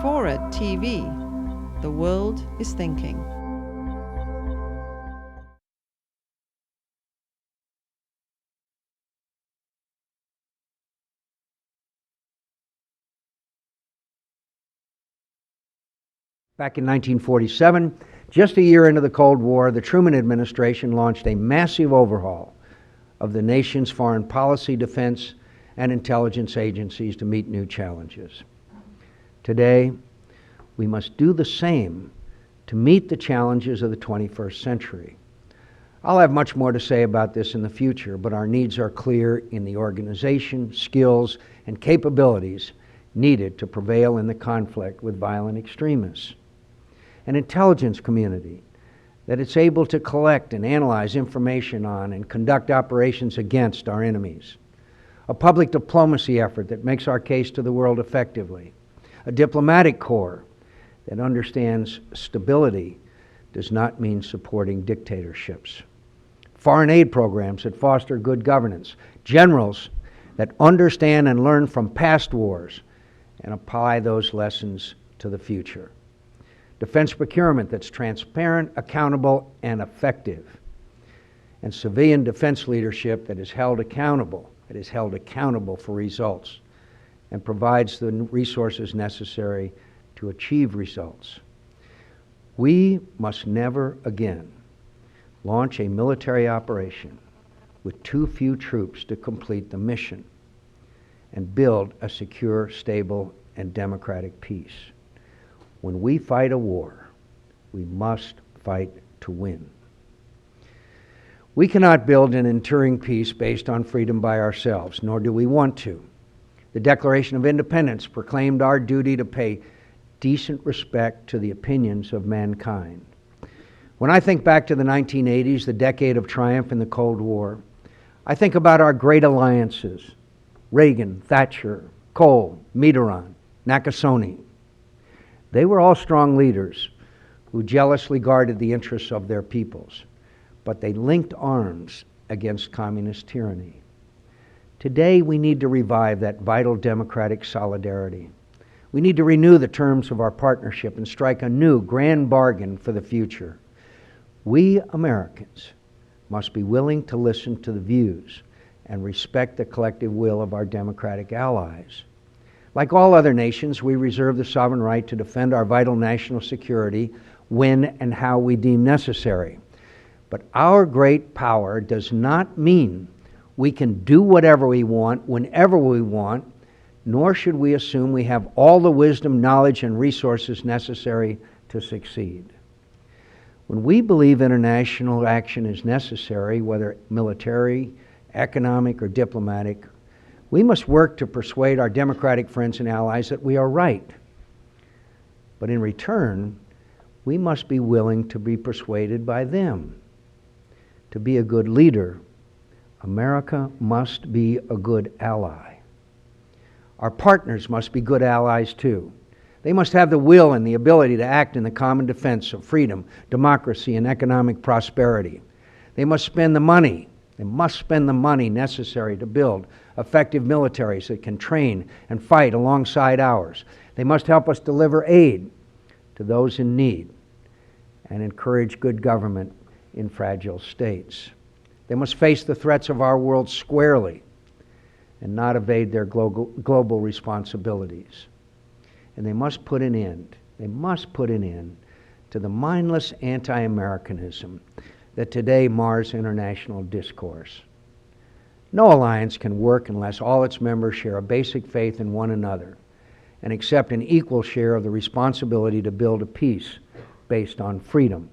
FORA.tv. The world is thinking. Back in 1947, just a year into the Cold War, the Truman administration launched a massive overhaul of the nation's foreign policy, defense, and intelligence agencies to meet new challenges. Today, we must do the same to meet the challenges of the 21st century. I'll have much more to say about this in the future, but our needs are clear in the organization, skills, and capabilities needed to prevail in the conflict with violent extremists. An intelligence community that it's able to collect and analyze information on and conduct operations against our enemies. A public diplomacy effort that makes our case to the world effectively. A diplomatic corps that understands stability does not mean supporting dictatorships. Foreign aid programs that foster good governance. Generals that understand and learn from past wars and apply those lessons to the future. Defense procurement that's transparent, accountable, and effective. And civilian defense leadership that is held accountable for results and provides the resources necessary to achieve results. We must never again launch a military operation with too few troops to complete the mission and build a secure, stable, and democratic peace. When we fight a war, we must fight to win. We cannot build an enduring peace based on freedom by ourselves, nor do we want to. The Declaration of Independence proclaimed our duty to pay decent respect to the opinions of mankind. When I think back to the 1980s, the decade of triumph in the Cold War, I think about our great alliances: Reagan, Thatcher, Kohl, Mitterrand, Nakasone. They were all strong leaders who jealously guarded the interests of their peoples, but they linked arms against communist tyranny. Today, we need to revive that vital democratic solidarity. We need to renew the terms of our partnership and strike a new grand bargain for the future. We Americans must be willing to listen to the views and respect the collective will of our democratic allies. Like all other nations, we reserve the sovereign right to defend our vital national security when and how we deem necessary. But our great power does not mean we can do whatever we want, whenever we want, nor should we assume we have all the wisdom, knowledge, and resources necessary to succeed. When we believe international action is necessary, whether military, economic, or diplomatic, we must work to persuade our democratic friends and allies that we are right. But in return, we must be willing to be persuaded by them. To be a good leader, America must be a good ally. Our partners must be good allies too. They must have the will and the ability to act in the common defense of freedom, democracy, and economic prosperity. They must spend the money. They must spend the money necessary to build effective militaries that can train and fight alongside ours. They must help us deliver aid to those in need and encourage good government in fragile states. They must face the threats of our world squarely and not evade their global responsibilities. And they must put an end to the mindless anti-Americanism that today mars international discourse. No alliance can work unless all its members share a basic faith in one another and accept an equal share of the responsibility to build a peace based on freedom.